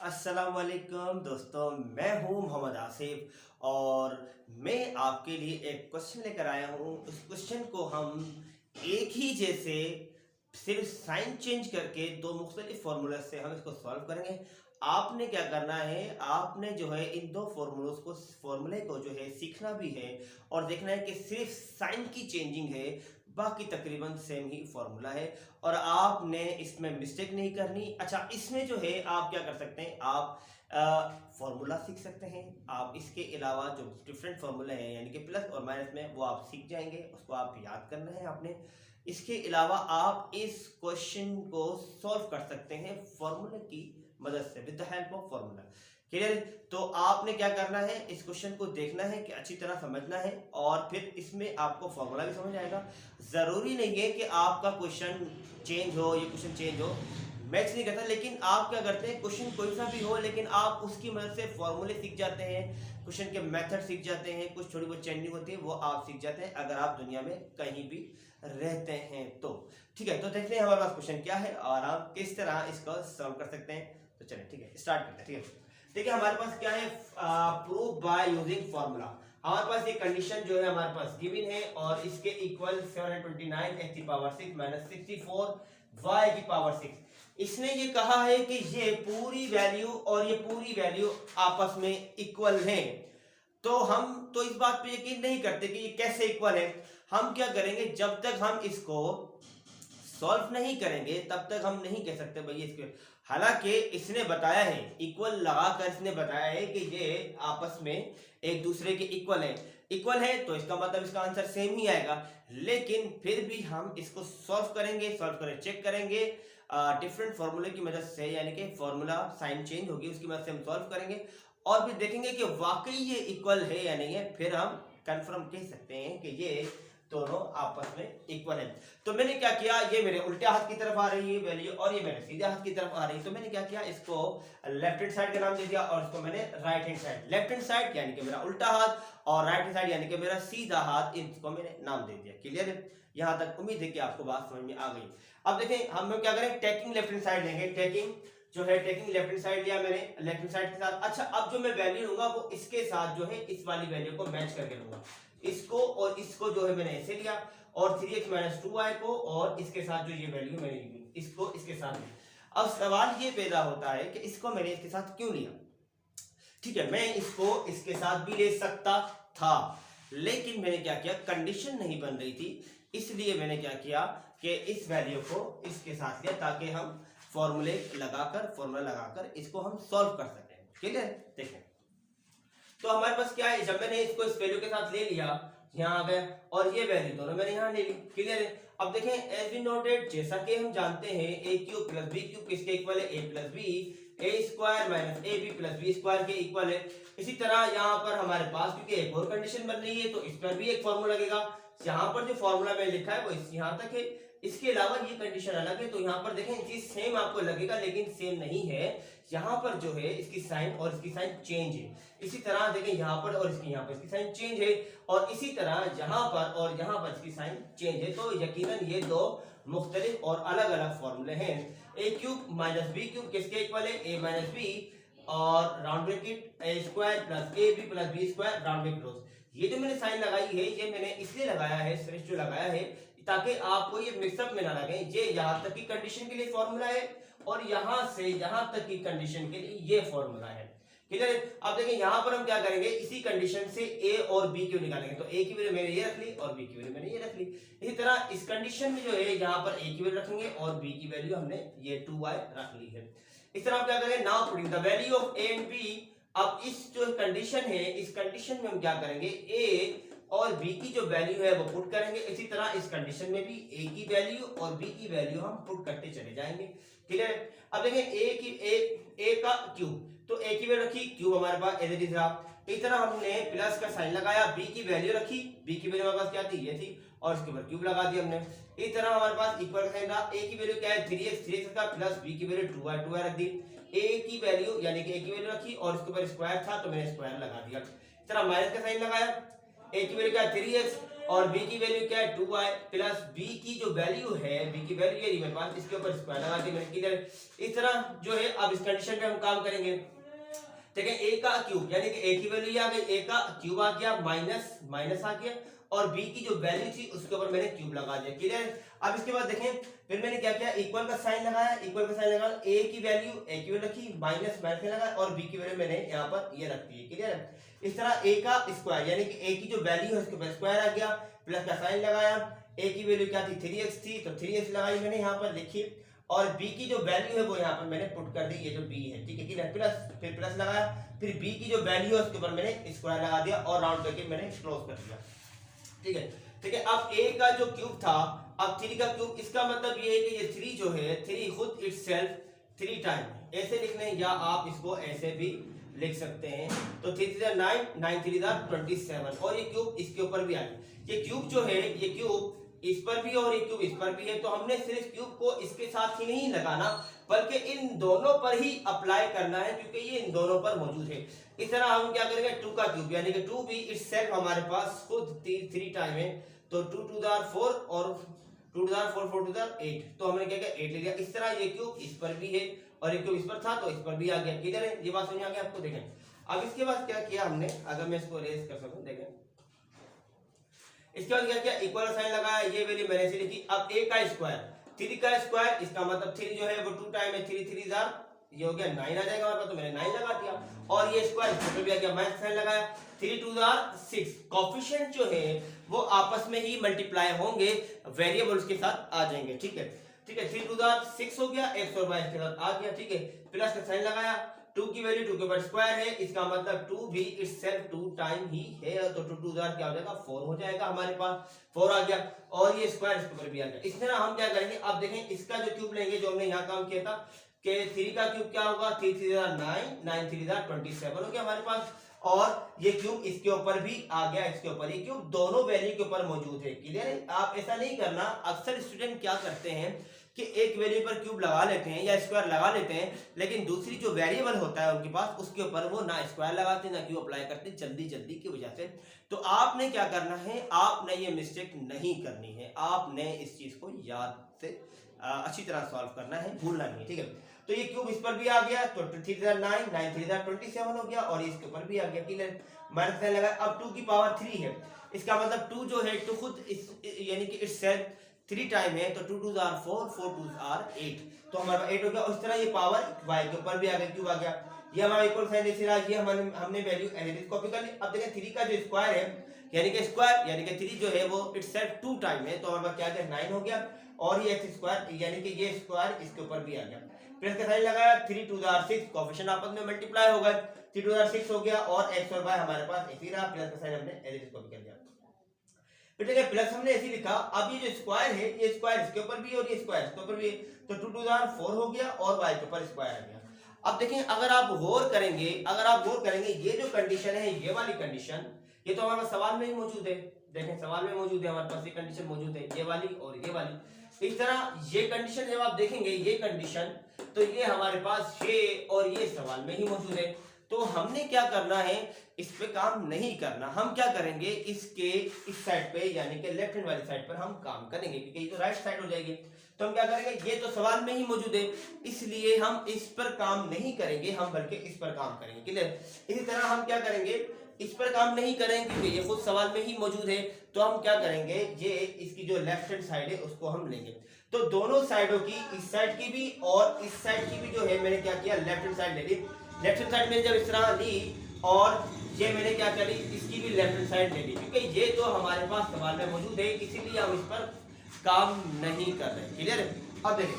अस्सलाम वालेकुम दोस्तों, मैं हूं मोहम्मद आसिफ और मैं आपके लिए एक क्वेश्चन लेकर आया हूं। उस क्वेश्चन को हम एक ही जैसे सिर्फ साइन चेंज करके दो मुख्तलिफ फार्मूला से हम इसको सॉल्व करेंगे। आपने क्या करना है, आपने जो है इन दो फार्मूले को जो है सीखना भी है और देखना है कि सिर्फ साइन की चेंजिंग है, बाकी तकरीबन सेम ही फार्मूला है और आपने इसमें मिस्टेक नहीं करनी। अच्छा, इसमें जो है आप क्या कर सकते हैं, आप फार्मूला सीख सकते हैं। आप इसके अलावा जो डिफरेंट फार्मूले हैं यानी कि प्लस और माइनस में, वो आप सीख जाएंगे, उसको आप याद करना है आपने। इसके अलावा आप इस क्वेश्चन को सॉल्व कर सकते हैं फार्मूले की मदद से, with the help of formula. Clear? तो आपने क्या करना है, इस क्वेश्चन को देखना है कि अच्छी तरह समझना है और फिर इसमें आपको फार्मूला भी समझ आएगा। जरूरी नहीं है कि आपका क्वेश्चन चेंज हो, ये क्वेश्चन चेंज हो, मैच नहीं करता। लेकिन आप क्या करते हैं, क्वेश्चन कोई सा भी हो लेकिन आप उसकी मदद से फॉर्मूले सीख जाते हैं, क्वेश्चन के मेथड सीख जाते हैं, कुछ थोड़ी बहुत चेंजिंग होती है वो आप सीख जाते हैं अगर आप दुनिया में कहीं भी रहते हैं तो। ठीक है, तो देखते हैं हमारे पास क्वेश्चन क्या है और हम किस तरह इसको सॉल्व कर सकते हैं। तो चलिए ठीक है, स्टार्ट करते हैं। ठीक है, देखिए हमारे पास क्या है, प्रूव बाय यूजिंग फॉर्मूला। हमारे पास ये कंडीशन जो है हमारे पास गिवन है और इसके इक्वल 729 x की पावर 6 माइनस 64 y की पावर 6। इसने ये कहा है कि ये पूरी वैल्यू और ये पूरी वैल्यू आपस में इक्वल हैं। तो हम तो इस बात पे यकीन नहीं करते कि ये कैसे इक्वल है। हम क्या करेंगे, जब तक हम इसको सॉल्व नहीं करेंगे तब तक हम नहीं कह सकते भाई इसके। हालांकि इसने बताया है, इक्वल लगाकर इसने बताया है कि ये आपस में एक दूसरे के इक्वल है। इक्वल है तो इसका मतलब इसका आंसर सेम ही आएगा। लेकिन फिर भी हम इसको सॉल्व करेंगे, सॉल्व करें चेक करेंगे डिफरेंट फार्मूले की मदद से, यानी कि फार्मूला साइन चेंज होगी उसकी मदद से हम सॉल्व करेंगे और फिर देखेंगे कि वाकई ये इक्वल है या नहीं है। फिर हम कंफर्म कह सकते हैं कि ये दोनों आपस में इक्वल है। तो मैंने क्या किया, ये मेरे उल्टे हाथ की तरफ आ रही है वैल्यू और ये मेरे सीधे हाथ की तरफ आ रही है। तो मैंने क्या किया, इसको लेफ्ट हैंड साइड का नाम दे दिया और इसको मैंने right hand side, left hand side यानी कि मेरा उल्टा हाथ और राइट हैंड साइड यानी कि मेरा सीधा हाथ, इनको मैंने नाम दे दिया। क्लियर है? यहां तक उम्मीद है कि आपको बात समझ में आ गई। अब देखें हम क्या करें, टेकिंग लेफ्ट हैंड साइड लेंगे। टेकिंग जो है, टेकिंग लेफ्ट हैंड साइड लिया मैंने, लेफ्ट हैंड साइड के साथ। अच्छा, अब जो मैं वैल्यू लूंगा वो इसके साथ जो है इस वाली वैल्यू को मैच करके लूंगा। इसको और इसको जो है मैंने ऐसे लिया और 3x - 2y को और इसके साथ जो ये वैल्यू मैंने ली, इसको इसके साथ ली। अब सवाल ये पैदा होता है कि इसको मैंने इसके साथ क्यों लिया। ठीक है, मैं इसको इसके साथ भी ले सकता था लेकिन मैंने क्या किया, कंडीशन नहीं बन रही थी, इसलिए मैंने क्या किया कि इस वैल्यू को इसके साथ लिया ताकि हम फॉर्मूला लगाकर इसको हम सॉल्व कर सकें। क्लियर? देखें तो हमारे पास क्या है, जब मैंने इसको इस वैल्यू के साथ ले लिया, यहाँ आ गए और ये वैल्यू दोनों मैंने यहाँ ले ली। क्लियर है? अब देखें, एज वी नोटेड, जैसा कि हम जानते हैं a cube plus b cube किसके इक्वल है, a plus B, a square minus A B plus B square के इक्वल है। इसी तरह यहाँ पर हमारे पास क्योंकि एक और कंडीशन बन रही है तो इस पर भी एक फॉर्मूला लगेगा। यहाँ पर जो फॉर्मूला मैंने लिखा है वो यहाँ तक है, इसके अलावा ये कंडीशन अलग है। तो यहाँ पर देखें चीज सेम आपको लगेगा लेकिन सेम नहीं है। यहाँ पर जो है इसकी साइन और इसकी साइन चेंज है। इसी तरह देखें यहाँ पर और इसकी यहाँ पर इसकी साइन चेंज है और इसी तरह यहाँ पर और यहाँ पर इसकी साइन चेंज है। तो यकीनन ये दो मुख्तलिफ और अलग अलग फॉर्मूले हैं। A cube minus B cube किसके इक्वल है, ए माइनस बी और round bracket A square plus A B plus B square round bracket close. ये जो मैंने साइन लगाई है ये मैंने इसलिए लगाया है, स्विच जो लगाया है, ताकि आपको ये मिक्सअप में ना लगे। ये यहाँ तक की कंडीशन के लिए फॉर्मूला है और यहाँ से यहाँ तक की कंडीशन के लिए ये फॉर्मूला है। क्लियर है? अब देखिए यहाँ पर हम क्या करेंगे, इसी कंडीशन से ए और बी क्यों निकालेंगे। तो ए की वैल्यू मैंने ये रख ली और बी की वैल्यू मैंने ये रख ली। इसी तरह इस कंडीशन में जो है यहाँ पर ए की वैल्यू रखेंगे और बी की वैल्यू हमने ये 2y रख ली है। इस तरह हम क्या करेंगे, now putting the value of A and B. अब इस जो कंडीशन है, इस कंडीशन में हम क्या करेंगे, ए और बी की जो वैल्यू है वो पुट करेंगे। इसी तरह इस कंडीशन में भी ए की वैल्यू और बी की वैल्यू हम पुट करते चले जाएंगे। क्लियर है? अब देखें ए का क्यूब, तो ए की वैल्यू रखी, क्यूब हमारे पास एज इट इज रहा। इस तरह हमने प्लस का साइन लगाया, बी की वैल्यू रखी, बी की वैल्यू हमारे पास क्या थी, ये थी, और इसके ऊपर क्यूब लगा दिया हमने। इस तरह हमारे पास इक्वल का साइन रहा, ए की वैल्यू क्या है 3x का प्लस बी की वैल्यू 2y रख दी। ए की वैल्यू यानी कि ए की वैल्यू रखी और इसके ऊपर स्क्वायर था तो मैंने स्क्वायर लगा दिया। इस तरह माइनस का साइन लगाया, ए की वैल्यू क्या है 3x और बी की वैल्यू क्या है 2y प्लस बी की जो वैल्यू है, बी की वैल्यू ये मेरे पास, इसके ऊपर स्क्वायर लगा दी मैंने, क्लियर। इस तरह जो है अब इस कंडीशन पे हम काम करेंगे। ठीक है, a का क्यूब यानी कि a की वैल्यू आ गई, a का क्यूब आ गया, माइनस माइनस आ गया और b की जो वैल्यू थी उसके ऊपर मैंने क्यूब लगा दिया, क्लियर। अब इसके बाद देखें फिर मैंने क्या किया, इक्वल का साइन लगाया, इक्वल का साइन लगा, a की वैल्यू रखी, माइनस माइनस लगा और b की वैल्यू मैंने यहाँ पर ये रख दी, क्लियर। इस तरह a का स्क्वायर यानी कि a की जो वैल्यू है उसके ऊपर स्क्वायर आ गया, प्लस का साइन लगाया, a की वैल्यू क्या थी 3x थी तो 3x लगाई मैंने यहाँ पर, देखिए। और b की जो वैल्यू है वो यहाँ पर मैंने पुट कर दी, ये जो b है, ठीक है, क्लियर। प्लस फिर प्लस लगाया, फिर b की जो वैल्यू है उसके ऊपर मैंने स्क्वायर लगा दिया और राउंड करके मैंने क्लोज कर दिया, ठीक है। ठीक है, अब a का जो क्यूब था, अब 3 का क्यूब, इसका मतलब ये है कि ये 3 जो है 3 खुद इटसेल्फ 3 टाइम ऐसे लिखने, या आप इसको ऐसे भी लिख सकते हैं। तो 3 3 9 9 3 27 और ये क्यूब इसके ऊपर भी आ गया। ये क्यूब जो है, ये क्यूब इस पर भी और ये क्यूब इस पर भी है, तो हमने सिर्फ क्यूब को इसके साथ ही नहीं लगाना बल्कि इन दोनों पर ही अप्लाई करना है, क्योंकि ये इन दोनों पर मौजूद है। इस तरह हम क्या करेंगे, 2 का क्यूब यानी कि 2 भी इटसेल्फ हमारे पास खुद 3 टाइम है, तो 2 2 4 और 2 4 4 4 2 8, तो हमने क्या किया 8 ले लिया। इस तरह ये क्यूब इस पर भी है और ये क्यूब इस पर था तो इस पर भी आ गया, क्लियर है, ये बात समझ आ गई आपको। देखें अब इसके बाद क्या किया हमने, अगर मैं इसको रेज कर सकूं, देखें इसके बाद क्या किया, इक्वल साइन लगाया, ये वैल्यू मैंने से लिखी। अब a का स्क्वायर 3 का स्क्वायर, इसका मतलब 3 जो है वो 2 टाइम है, 3 3 जार, ये हो गया 9 आ जाएगा हमारे पास, तो मैंने 9 लगा दिया और ये स्क्वायर इसके भी आ गया, माइनस साइन लगाया, 3 2 जार 6। कोएफिशिएंट जो है वो आपस में ही मल्टीप्लाई होंगे, वेरिएबल्स के साथ आ जाएंगे, ठीक है। ठीक है, 3 2 जार 6 हो गया, x और y के साथ आ गया, ठीक है। प्लस का साइन लगाया, 2 की वैल्यू 2 के ऊपर स्क्वायर है, इसका मतलब 2 भी इटसेल्फ 2 टाइम ही है, तो 2 2 जार क्या हो जाएगा 4 हो जाएगा, हमारे पास 4 आ गया और ये स्क्वायर इसके ऊपर भी आ गया। इस तरह हम क्या करेंगे, अब देखें इसका जो क्यूब लेंगे जो हमने यहाँ काम किया था कि 3 का क्यूब क्या होगा, 3 3 9 9 3 27 हो गया हमारे पास, और ये क्यूब इसके ऊपर भी आ गया, इसके ऊपर ये क्यूब दोनों वैल्यू के ऊपर मौजूद है, क्लियर है। आप ऐसा नहीं करना, अक्सर स्टूडेंट क्या करते हैं कि एक वैल्यू पर क्यूब लगा लेते हैं या स्क्वायर लगा लेते हैं, लेकिन दूसरी जो वेरिएबल होता है उनके पास उसके ऊपर वो ना स्क्वायर लगाते ना क्यूब अप्लाई करते, जल्दी जल्दी की वजह से। तो आपने क्या करना है, आपने ये मिस्टेक नहीं करनी है, आपने इस चीज को याद से अच्छी तरह सॉल्व करना है, भूलना नहीं है, ठीक है। तो ये क्यूब इस पर भी आ गया, तो 2 3 9 9 3 27 हो गया और इसके ऊपर भी आ गया, क्लियर। माइनस साइन लगा, अब 2 की पावर 3 है, इसका मतलब 2 जो है 2 खुद इस यानी कि इटसेल्फ 3 टाइम है, तो 2 2 4 4 2 8, तो हमारे पास 8 हो गया। उस तरह ये पावर y के ऊपर भी आ गया, क्यूब आ गया, ये हमारा इक्वल साइन ऐसे रहा, ये हमने वैल्यू एज कॉपी कर ली। अब देखें 3 का जो स्क्वायर है यानी कि स्क्वायर यानी कि 3 जो है वो इटसेल्फ 2 टाइम है, तो हमारे पास क्या आ गया 9 हो गया और ये x स्क्वायर यानी कि ये स्क्वायर इसके ऊपर भी आ गया। प्लस का साइन लगाया, 3 2 6, कोएफिशिएंट आपस में मल्टीप्लाई हो गए, 3 2 6 हो गया और x और y हमारे पास ऐसे रहा, प्लस का साइन हमने एज कॉपी कर दिया। फिर देखिए प्लस हमने ऐसे लिखा, अब ये जो स्क्वायर है ये स्क्वायर इसके ऊपर भी और ये स्क्वायर इसके ऊपर भी, तो 2 2 4 हो गया और y के ऊपर स्क्वायर आ गया। अब देखें अगर आप गौर करेंगे ये जो कंडीशन है, ये वाली कंडीशन, ये तो हमारे सवाल में ही मौजूद है, देखें सवाल में मौजूद है, हमारे पास ये कंडीशन मौजूद है, ये वाली और ये वाली। इस तरह ये कंडीशन जब आप देखेंगे ये कंडीशन, तो ये हमारे पास ये और ये सवाल में ही मौजूद है। तो हमने क्या करना है, इस पे काम नहीं करना, हम क्या करेंगे इसके इस साइड पे यानी कि लेफ्ट हैंड वाली साइड पर हम काम करेंगे, क्योंकि ये तो राइट साइड हो जाएगी। तो हम क्या करेंगे, ये तो सवाल में ही मौजूद है इसलिए हम इस पर काम नहीं करेंगे, हम बल्कि इस पर काम करेंगे, क्लियर। इसी तरह हम क्या करेंगे, इस पर काम नहीं करेंगे क्योंकि ये खुद सवाल में ही मौजूद है, तो हम क्या करेंगे, ये इसकी जो लेफ्ट हैंड साइड है उसको हम लेंगे। तो दोनों साइडों की, इस साइड की भी और इस साइड की भी जो है मैंने क्या किया, लेफ्ट हैंड साइड ले ली। लेफ्ट हैंड साइड में जब इस तरह ली और ये मैंने क्या करी, इसकी भी लेफ्ट हैंड साइड ले ली, क्योंकि ये तो हमारे पास सवाल में मौजूद है इसीलिए हम इस पर काम नहीं कर रहे, क्लियर है। अब देखें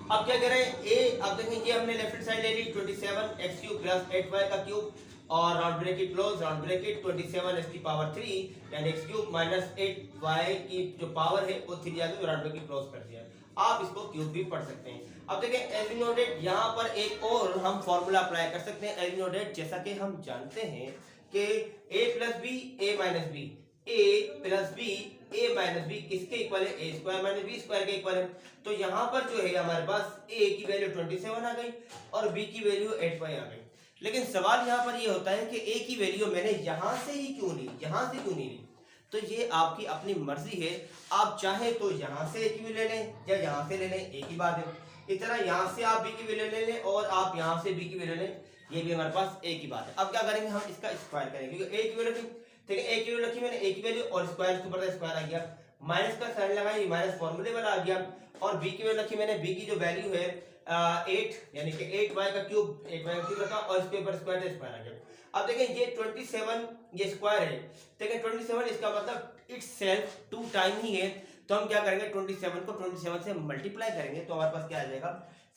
अब क्या करें, अब देखें ये हमने लेफ्ट हैंड साइड ले ली, 27x³ प्लस 8y का क्यूब और round bracket close, round bracket 27x की पावर 3 यानी x³ माइनस 8y की जो पावर है वो 3 आ गई, राउंड ब्रैकेट क्लोज कर दिया। आप इसको क्यूब भी पढ़ सकते हैं। अब देखें एज वी नोटेड, यहाँ पर एक और हम फॉर्मूला अप्लाई कर सकते हैं। एज वी नोटेड, जैसा कि हम जानते हैं कि a plus B a minus B, a plus B a minus B किसके इक्वल है, a square minus B square के इक्वल है। तो यहाँ पर जो है हमारे पास a की वैल्यू 27 आ गई और b की वैल्यू 8y आ गई। लेकिन सवाल यहाँ पर ये होता है कि ए की वैल्यू मैंने यहाँ से ही क्यों ली, यहाँ से क्यों नहीं ली। तो ये आपकी अपनी मर्जी है, आप चाहे तो यहाँ से ए की वैल्यू ले लें या यहाँ से ले लें, एक ही बात है। इस तरह यहाँ से आप बी की वैल्यू ले लें और आप यहाँ से बी की वैल्यू लें, ये भी हमारे पास एक ही बात है। अब क्या करेंगे, हम इसका स्क्वायर करेंगे, क्योंकि ए की वैल्यू ठीक है, ए की वैल्यू रखी मैंने, ए की वैल्यू और स्क्वायर के ऊपर स्क्वायर आ गया, माइनस का साइन लगाया, माइनस फॉर्मूले वाला आ गया। और बी की वैल्यू रखी मैंने, बी की जो वैल्यू है 8 यानी कि 8y का क्यूब, 8y का क्यूब रखा और इसके ऊपर स्क्वायर स्क्वायर आ गया। अब देखें ये 27 ये स्क्वायर है, देखें 27 इसका मतलब इट्स सेल्फ 2 टाइम ही है। तो हम क्या करेंगे, 27 को 27 से मल्टीप्लाई करेंगे तो हमारे पास क्या आ जाएगा,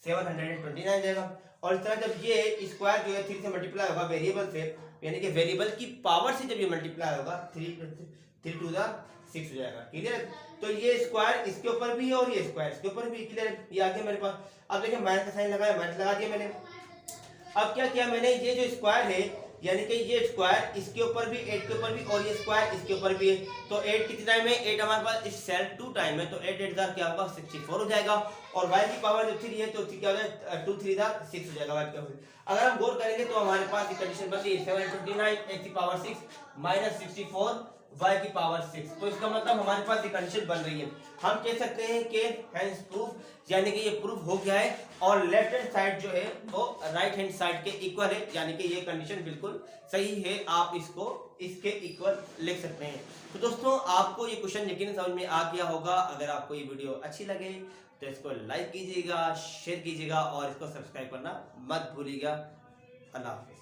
729 आ जाएगा। और इस तरह जब ये स्क्वायर जो है 3 से मल्टीप्लाई होगा वेरिएबल से, यानी कि वेरिएबल की पावर से जब ये मल्टीप्लाई होगा 3 टू द 6 हो जाएगा, क्लियर। तो ये स्क्वायर इसके ऊपर भी है और ये स्क्वायर इसके ऊपर भी, क्लियर, ये आ गया मेरे पास। अब देखिए माइनस का साइन लगाया, माइनस लगा दिया मैंने। अब क्या किया मैंने, ये जो स्क्वायर है यानी कि ये स्क्वायर इसके ऊपर भी, 8 के ऊपर भी और ये स्क्वायर इसके ऊपर भी है, तो 8 कितने टाइम है, 8 हमारे पास इस सेल्फ 2 टाइम है, तो 8 8 क्या होगा 64 हो जाएगा। और y की पावर जो 3 है तो क्या हो जाएगा 2 3 6 हो जाएगा y की पावर। अगर हम गौर करेंगे तो हमारे पास कंडीशन बनती है 729 x की पावर 6 माइनस 64 y की पावर 6। तो इसका मतलब हमारे पास एक कंडीशन बन रही है, हम कह सकते हैं कि हेंस प्रूफ, यानी कि ये प्रूफ हो गया है और लेफ्ट हैंड साइड जो है वो राइट हैंड साइड के इक्वल है, यानी कि ये कंडीशन बिल्कुल सही है, आप इसको इसके इक्वल लिख सकते हैं। तो दोस्तों आपको ये क्वेश्चन यकीन समझ में आ गया होगा। अगर आपको ये वीडियो अच्छी लगे तो इसको लाइक कीजिएगा, शेयर कीजिएगा और इसको सब्सक्राइब करना मत भूलिएगा। अल्लाह हाफिज़।